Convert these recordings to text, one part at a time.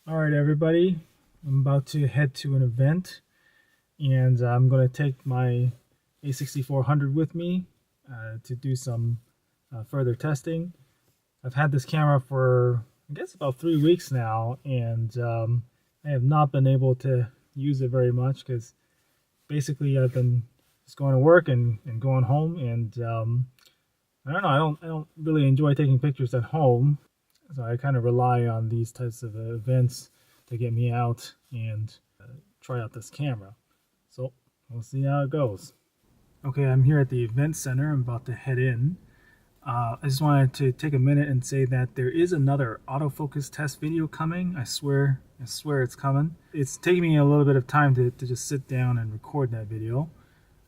All right, everybody. I'm about to head to an event, and I'm going to take my a6400 with me to do some further testing. I've had this camera for, I guess, about 3 weeks now, and I have not been able to use it very much because basically I've been just going to work and going home, and I don't know. I don't really enjoy taking pictures at home, so I kind of rely on these types of events to get me out and try out this camera. So we'll see how it goes. Okay, I'm here at the event center. I'm about to head in. I just wanted to take a minute and say that there is another autofocus test video coming. I swear it's coming. It's taking me a little bit of time to just sit down and record that video.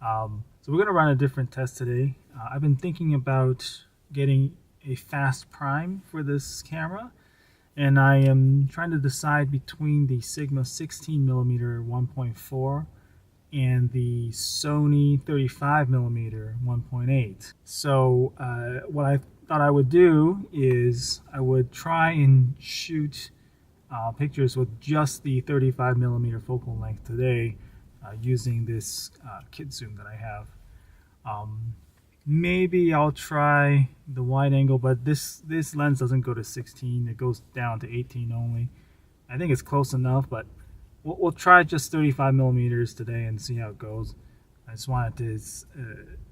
So we're going to run a different test today. I've been thinking about getting a fast prime for this camera, and I am trying to decide between the Sigma 16mm 1.4 and the Sony 35mm 1.8. So what I thought I would do is I would try and shoot pictures with just the 35mm focal length today using this kit zoom that I have. Um, Maybe I'll try the wide angle, but this lens doesn't go to 16. It goes down to 18 only. I think it's close enough, but we'll try just 35 millimeters today and see how it goes. I just wanted to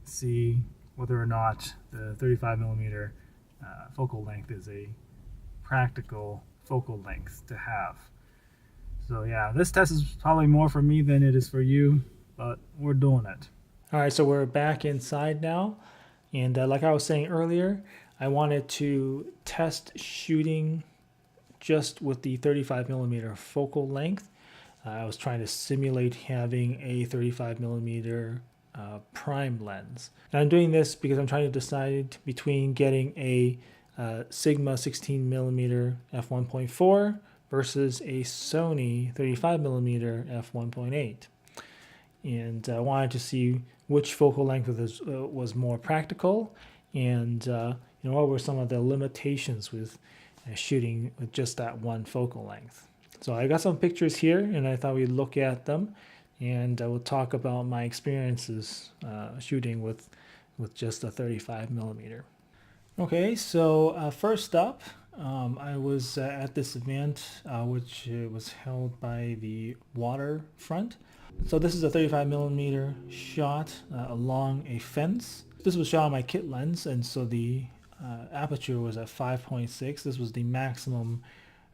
see whether or not the 35 millimeter focal length is a practical focal length to have. So yeah, this test is probably more for me than it is for you, but we're doing it. All right, so we're back inside now. And like I was saying earlier, I wanted to test shooting just with the 35 millimeter focal length. I was trying to simulate having a 35 millimeter prime lens. And I'm doing this because I'm trying to decide between getting a Sigma 16 millimeter f1.4 versus a Sony 35 millimeter f1.8. And I wanted to see which focal length was more practical, and what were some of the limitations with shooting with just that one focal length. So I got some pictures here, and I thought we'd look at them, and I will talk about my experiences shooting with just a 35 millimeter. Okay, so first up, I was at this event which was held by the Waterfront. So this is a 35 millimeter shot along a fence. This was shot on my kit lens, and so the aperture was at 5.6. This was the maximum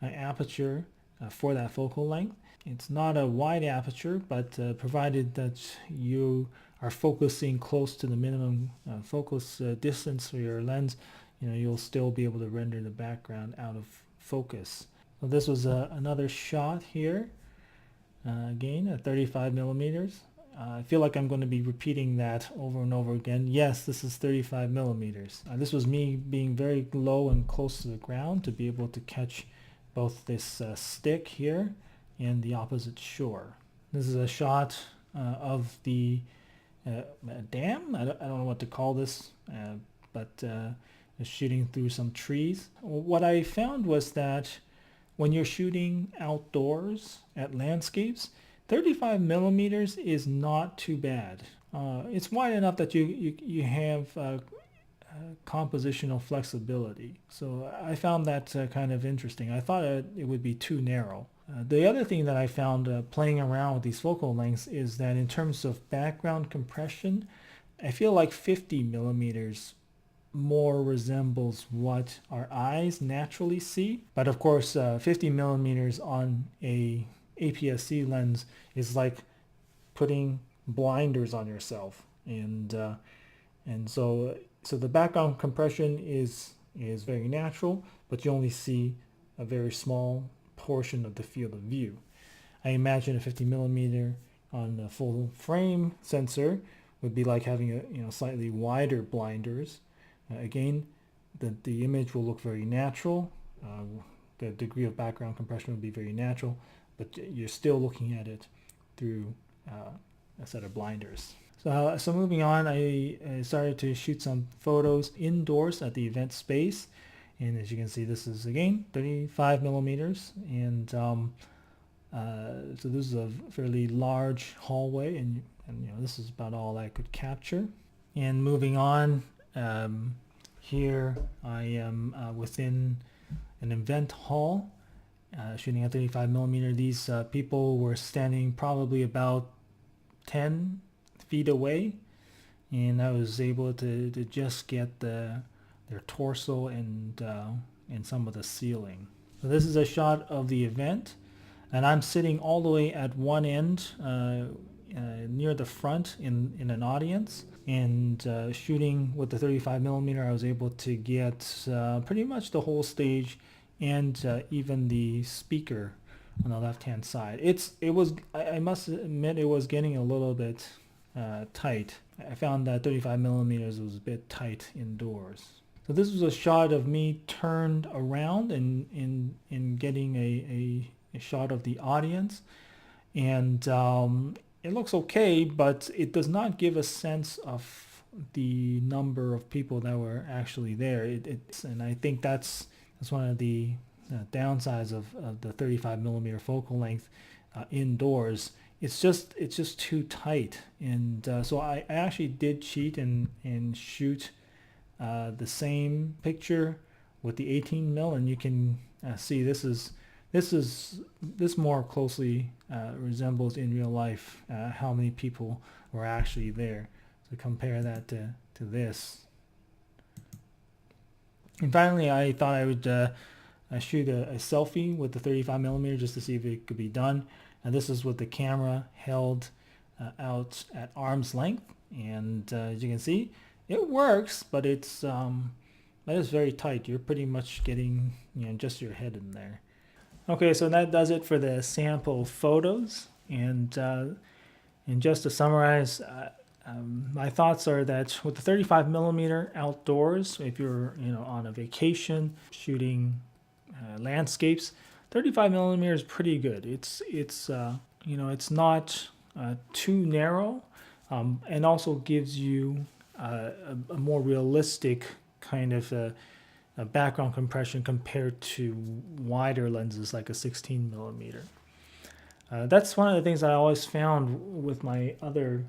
aperture for that focal length. It's not a wide aperture, but provided that you are focusing close to the minimum focus distance for your lens, you'll still be able to render the background out of focus. So this was another shot here. Again, at 35 millimeters. I feel like I'm going to be repeating that over and over again. Yes, this is 35 millimeters. This was me being very low and close to the ground to be able to catch both this stick here and the opposite shore. This is a shot of the dam. I don't know what to call this, but shooting through some trees. What I found was that when you're shooting outdoors at landscapes, 35 millimeters is not too bad. It's wide enough that you have compositional flexibility. So I found that kind of interesting. I thought it would be too narrow. The other thing that I found playing around with these focal lengths is that in terms of background compression, I feel like 50 millimeters more resembles what our eyes naturally see. But of course, 50 millimeters on a APS-C lens is like putting blinders on yourself, and so the background compression is very natural, but you only see a very small portion of the field of view. I imagine a 50 millimeter on a full frame sensor would be like having a slightly wider blinders. Again, the image will look very natural. The degree of background compression will be very natural, but you're still looking at it through a set of blinders. So moving on, I started to shoot some photos indoors at the event space, And as you can see, this is again 35 millimeters, and so this is a fairly large hallway, and this is about all I could capture. And moving on, here I am within an event hall, shooting at 35 millimeter. These people were standing probably about 10 feet away, and I was able to just get their torso and some of the ceiling. So this is a shot of the event, and I'm sitting all the way at one end near the front in an audience, and shooting with the 35 millimeter. I was able to get pretty much the whole stage and even the speaker on the left hand side. I must admit, it was getting a little bit tight. I found that 35 millimeters was a bit tight indoors. So this was a shot of me turned around and in getting a shot of the audience, and it looks okay, but it does not give a sense of the number of people that were actually there. And I think that's one of the downsides of the 35 millimeter focal length indoors. It's just too tight, and so I actually did cheat and shoot the same picture with the 18 mil, and you can see this more closely resembles in real life how many people were actually there. So compare that to this. And finally, I thought I would shoot a selfie with the 35 millimeter just to see if it could be done. And this is with the camera held out at arm's length, and as you can see, it works, but it's very tight. You're pretty much getting just your head in there. Okay, so that does it for the sample photos, and just to summarize, my thoughts are that with the 35 millimeter outdoors, if you're on a vacation shooting landscapes, 35 millimeter is pretty good. It's not too narrow, and also gives you a more realistic kind of a background compression compared to wider lenses like a 16 millimeter. That's one of the things I always found with my other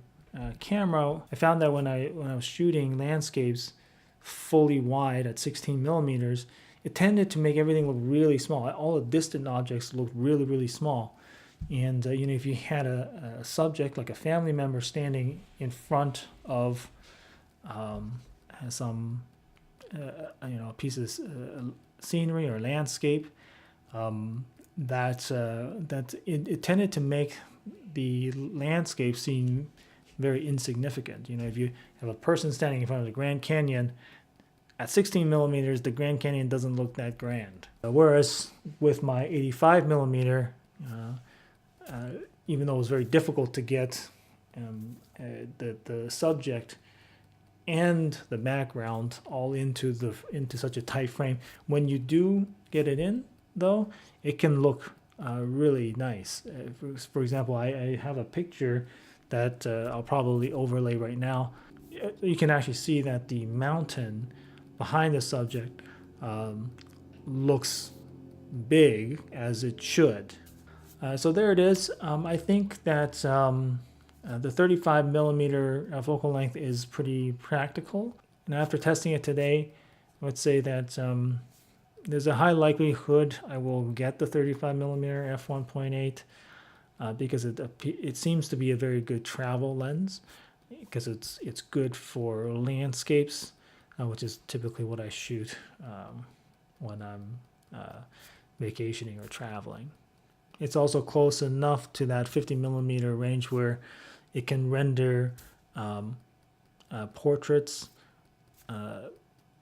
camera. I found that when I was shooting landscapes fully wide at 16 millimeters, it tended to make everything look really small. All the distant objects looked really, really small. And if you had a subject like a family member standing in front of some a piece of scenery or landscape, it tended to make the landscape seem very insignificant. If you have a person standing in front of the Grand Canyon at 16 millimeters, the Grand Canyon doesn't look that grand. Whereas with my 85 millimeter, even though it was very difficult to get the subject and the background all into such a tight frame, when you do get it in, though, it can look really nice. For example, I have a picture that I'll probably overlay right now. You can actually see that the mountain behind the subject looks big, as it should. So there it is. I think that the 35 millimeter focal length is pretty practical. And after testing it today, I would say that there's a high likelihood I will get the 35 millimeter f1.8 because it seems to be a very good travel lens, because it's good for landscapes, which is typically what I shoot when I'm vacationing or traveling. It's also close enough to that 50 millimeter range where it can render portraits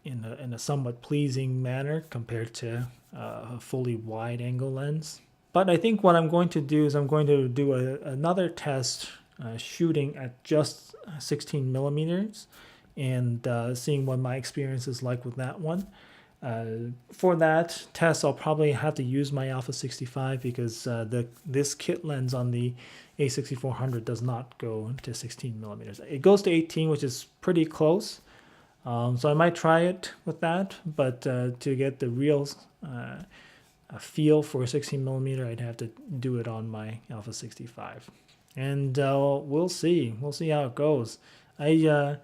in a somewhat pleasing manner compared to a fully wide angle lens. But I think what I'm going to do is I'm going to do another test shooting at just 16 millimeters and seeing what my experience is like with that one. For that test, I'll probably have to use my Alpha 65 because this kit lens on the a6400 does not go to 16 millimeters. It goes to 18, which is pretty close, So I might try it with that, but to get the real feel for 16 millimeter, I'd have to do it on my Alpha 65, and we'll see. We'll see how it goes. I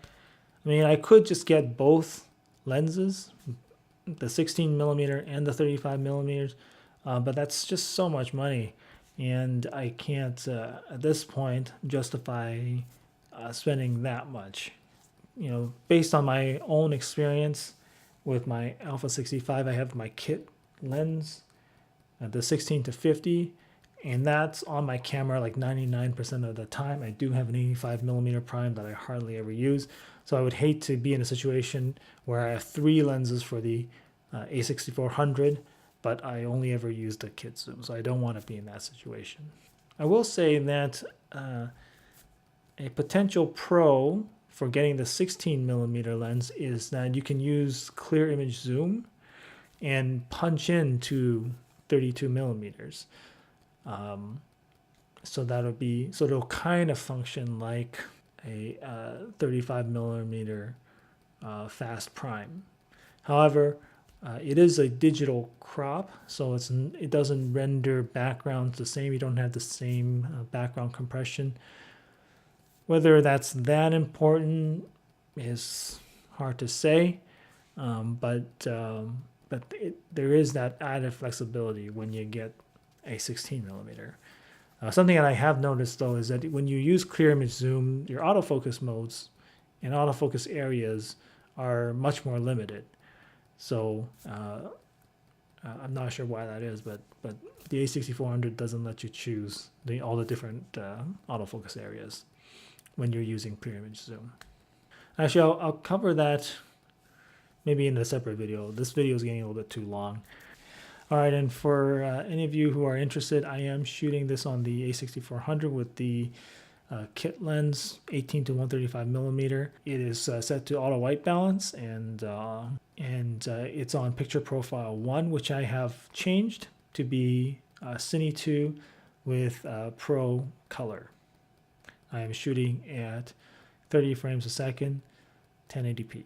mean, I could just get both lenses, the 16 millimeter and the 35 millimeters, but that's just so much money, and I can't at this point justify spending that much. You know, based on my own experience with my Alpha 65, I have my kit lens, the 16 to 50, and that's on my camera like 99% of the time. I do have an 85 millimeter prime that I hardly ever use, so I would hate to be in a situation where I have three lenses for the a6400, but I only ever use the kit zoom, so I don't want to be in that situation. I will say that a potential pro for getting the 16 millimeter lens is that you can use clear image zoom and punch into 32 millimeters. So it'll kind of function like a 35 millimeter fast prime. However, it is a digital crop, so it doesn't render backgrounds the same. You don't have the same background compression. Whether that's that important is hard to say, but there is that added flexibility when you get a 16 millimeter. Something that I have noticed though is that when you use clear image zoom, your autofocus modes and autofocus areas are much more limited. So I'm not sure why that is, but the a6400 doesn't let you choose all the different autofocus areas when you're using clear image zoom. Actually, I'll cover that maybe in a separate video. This video is getting a little bit too long. All right, and for any of you who are interested, I am shooting this on the a6400 with the kit lens 18 to 135 millimeter. It is set to auto white balance, and it's on picture profile 1, which I have changed to be Cine 2 with Pro Color. I am shooting at 30 frames a second, 1080p.